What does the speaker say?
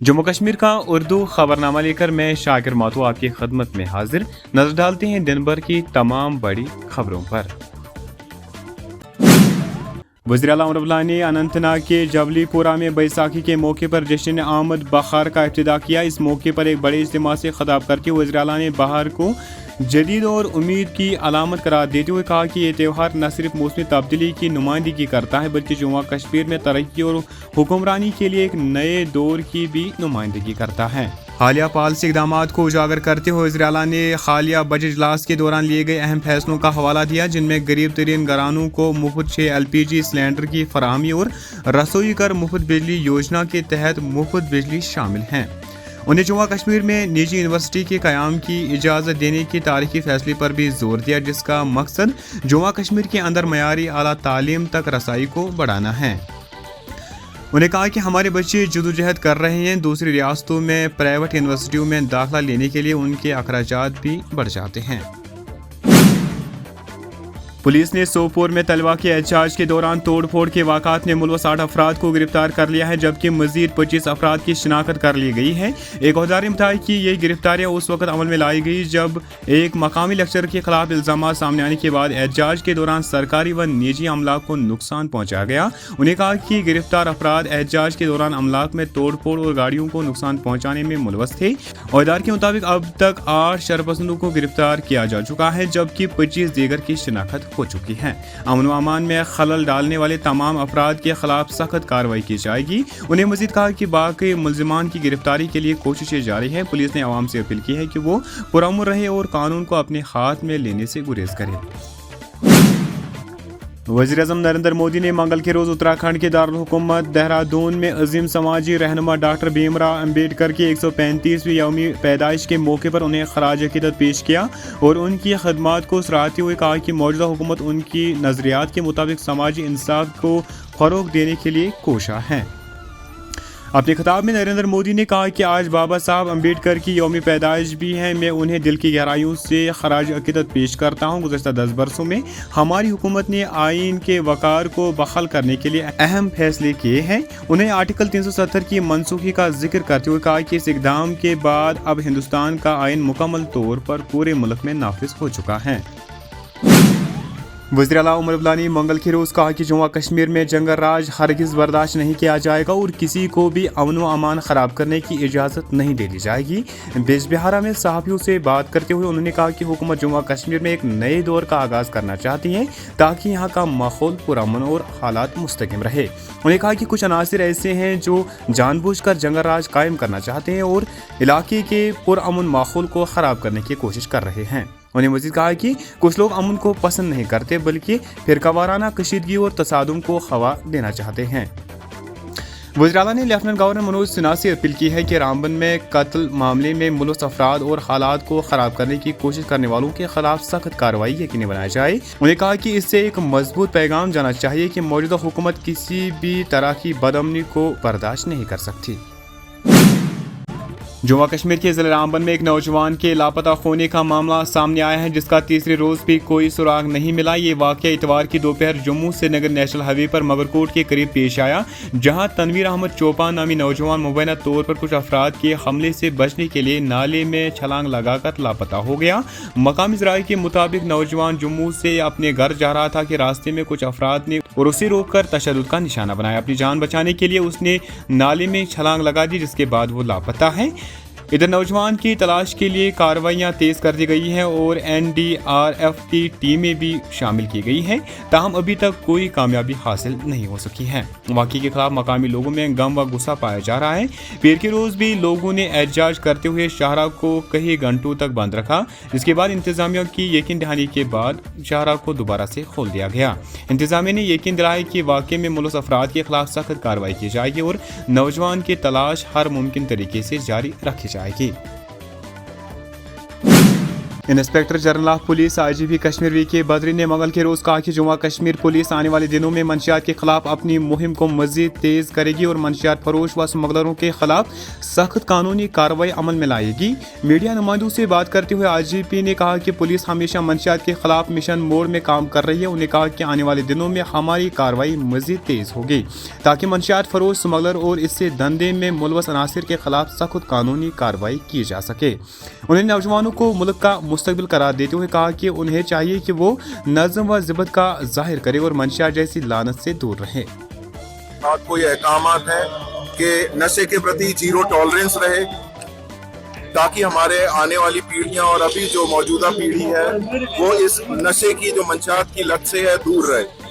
जम्मू कश्मीर का उर्दू खबरनामा लेकर मैं शाकिर माथू आपकी खदमत में हाजिर। नजर डालते हैं दिन भर की तमाम बड़ी खबरों पर। वज़ीर आला उमर अब्दुल्ला ने अनंतनाग के जबलीपुरा में बैसाखी के मौके पर जश्न आमद बहार का इब्तिदा किया। इस मौके पर एक बड़े इज्तिमा से खिताब करके वज़ीर आला ने बहार को जदीद और उम्मीद की अलामत करार देते हुए कहा कि ये त्यौहार न सिर्फ मौसमी तब्दीली की नुमाइंदगी करता है बल्कि जम्मू कश्मीर में तरक्की और हुक्मरानी के लिए एक नए दौर की भी नुमाइंदगी करता है। हालिया पॉलिसी इक़दामात को उजागर करते हुए वज़ीर आला ने हालिया बजट इजलास के दौरान लिए गए अहम फैसलों का हवाला दिया, जिनमें गरीब तरीन घरानों को मुफ्त 6 LPG सिलेंडर की फराहमी और रसोई घर मुफ्त बिजली योजना के तहत मुफ्त बिजली शामिल हैं। उन्हें जम्मू कश्मीर में निजी यूनिवर्सिटी के क़याम की इजाज़त देने के तारीखी फैसले पर भी जोर दिया, जिसका मकसद जम्मू कश्मीर के अंदर मयारी आला तालीम तक रसाई को बढ़ाना है। उन्हें कहा कि हमारे बच्चे जदोजहद कर रहे हैं, दूसरी रियासतों में प्राइवेट यूनिवर्सिटियों में दाखिला लेने के लिए उनके अखराजात भी बढ़ जाते हैं। पुलिस ने सोपोर में तलवा के एहतजाज के दौरान तोड़ फोड़ के वाक़ात में मुलव्वस 8 अफराद को गिरफ्तार कर लिया है, जबकि मजीद 25 अफराद की शिनाख्त कर ली गई है। एक अहदेदार ने बताया कि ये गिरफ्तारियां उस वक्त अमल में लाई गई जब एक मकामी लेक्चर के खिलाफ इल्जाम सामने आने के बाद एहतजाज के दौरान सरकारी व निजी अमलाक को नुकसान पहुँचाया गया। उन्हें कहा कि गिरफ्तार अफराद एहतजाज के दौरान अमलाक में तोड़ फोड़ और गाड़ियों को नुकसान पहुँचाने में मुलव्वस थे। अहदेदार के मुताबिक अब तक 8 शरपसंदों को गिरफ्तार किया जा चुका है, जबकि 25 दीगर की शिनाख्त हो चुकी है। अमन व अमान में खलल डालने वाले तमाम अफराद के खिलाफ सख्त कार्रवाई की जाएगी। उन्हें मजीद कहा कि बाकी मुल्जिमान की गिरफ्तारी के लिए कोशिशें जारी हैं। पुलिस ने आवाम से अपील की है कि वो पुरअमन रहे और कानून को अपने हाथ में लेने से गुरेज करे। वज़ीर-ए-आज़म नरेंद्र मोदी ने मंगल के रोज़ उत्तराखंड के दारुल हुकूमत देहरादून में अजीम समाजी रहनुमा डॉक्टर भीमराव अम्बेडकर की 135वीं यौमी पैदाइश के मौके पर उन्हें खराज अक़ीदत पेश किया और उनकी खदमात को सराहते हुए कहा कि मौजूदा हुकूमत उनकी नज़रियात के मुताबिक समाजी इंसाफ को फ़रोग़ देने के लिए कोशा है। अपने खिताब में नरेंद्र मोदी ने कहा कि आज बाबा साहब अम्बेडकर की यौमी पैदाइश भी है। मैं उन्हें दिल की गहराइयों से खराज अक़ीदत पेश करता हूँ। गुज़श्ता 10 बरसों में हमारी हुकूमत ने आइन के वक़ार को बहाल करने के लिए अहम फैसले किए हैं। उन्हें आर्टिकल 370 की मनसूखी का जिक्र करते हुए कहा कि इस इक़दाम के बाद अब हिंदुस्तान का आइन मुकम्मल तौर पर पूरे मुल्क में नाफिज हो चुका है। वज़ीर आला उमर अब्दुल्ला ने मंगल के रोज़ कहा कि जम्मू कश्मीर में जंगल राज हरगिज़ बर्दाश्त नहीं किया जाएगा और किसी को भी अमन व अमान ख़राब करने की इजाज़त नहीं दे दी जाएगी। बेजबिहारा में सहाफ़ियों से बात करते हुए उन्होंने कहा कि हुकूमत जम्मू कश्मीर में एक नए दौर का आगाज़ करना चाहती है ताकि यहाँ का माहौल पुरअमन और हालात मुस्तकिम रहे। उन्होंने कहा कि कुछ अनासिर ऐसे हैं जो जानबूझकर जंगल राज कायम करना चाहते हैं और इलाके के पुरअमन माहौल को ख़राब करने की कोशिश कर रहे हैं। उन्हें मज़ीद कहा कि कुछ लोग अमन को पसंद नहीं करते बल्कि फिरकावाराना कशीदगी और तसादुम को हवा देना चाहते हैं। वज़ीर आला ने लेफ्टिनेंट गवर्नर मनोज सिन्हा से अपील की है कि रामबन में कत्ल मामले में मुलव्वस अफराद और हालात को ख़राब करने की कोशिश करने वालों के खिलाफ सख्त कार्रवाई यकीनी बनाई जाए। उन्हें कहा कि इससे एक मजबूत पैगाम जाना चाहिए कि मौजूदा हुकूमत किसी भी तरह की बदअमनी को बर्दाश्त नहीं कर सकती। जम्मू कश्मीर के ज़िला रामबन में एक नौजवान के लापता होने का मामला सामने आया है, जिसका तीसरे रोज़ भी कोई सुराग नहीं मिला। ये वाक़या इतवार की दोपहर जम्मू श्रीनगर नेशनल हाईवे पर मगरकोट के करीब पेश आया, जहां तनवीर अहमद चौपान नामी नौजवान मुबैना तौर पर कुछ अफराद के हमले से बचने के लिए नाले में छलांग लगाकर लापता हो गया। मकामी ज़राए के मुताबिक नौजवान जम्मू से अपने घर जा रहा था कि रास्ते में कुछ अफराद ने और उसे रोककर तशद्दुद का निशाना बनाया। अपनी जान बचाने के लिए उसने नाले में छलांग लगा दी, जिसके बाद वो लापता है। इधर नौजवान की तलाश के लिए कार्रवाइयां तेज कर दी गई हैं और NDRF की टीमें भी शामिल की गई हैं, ताहम अभी तक कोई कामयाबी हासिल नहीं हो सकी है। वाक़े के खिलाफ मकामी लोगों में गम व गुस्सा पाया जा रहा है। पीर के रोज़ भी लोगों ने एहतजाज करते हुए शाहरा को कई घंटों तक बंद रखा, जिसके बाद इंतजामिया की यकीन दहानी के बाद शाहरा को दोबारा से खोल दिया गया। इंतजामिया ने यकीन दिलाया कि वाक़े में मुलव्वस अफराद के खिलाफ सख्त कार्रवाई की जाएगी और नौजवान की तलाश हर मुमकिन तरीके से जारी रखी जाएगी। Inspector general of police IGP Kashmir VK Badri ने मंगल के रोज कहा कि जम्मू कश्मीर पुलिस आने वाले दिनों में मंशियात के खिलाफ अपनी मुहिम को मजीद तेज करेगी और मंशियात फरोश व स्मगलरों के खिलाफ सख्त कानूनी कार्रवाई अमल में लाएगी। मीडिया नुमाइंदों से बात करते हुए IGP ने कहा कि पुलिस हमेशा मंशियात के खिलाफ मिशन मोड में काम कर रही है। उन्होंने कहा कि आने वाले दिनों में हमारी कार्रवाई मजीद तेज होगी ताकि मंशियात फरोश, स्मगलर और इससे धंधे में मुलवस अनासिर के खिलाफ सख्त कानूनी कार्रवाई की जा सके। उन्होंने नौजवानों को मुल्क का मुस्तकबिल करार देते हुए कहा कि उन्हें चाहिए कि वो नज़्म व ज़िबत का जाहिर करे और मंशा जैसी लानत से दूर रहे। कोई अहकामात हैं कि नशे के प्रति जीरो टॉलरेंस रहे ताकि हमारे आने वाली पीढ़ियां और अभी जो मौजूदा पीढ़ी है वो इस नशे की जो मंशात की लत से है दूर रहे।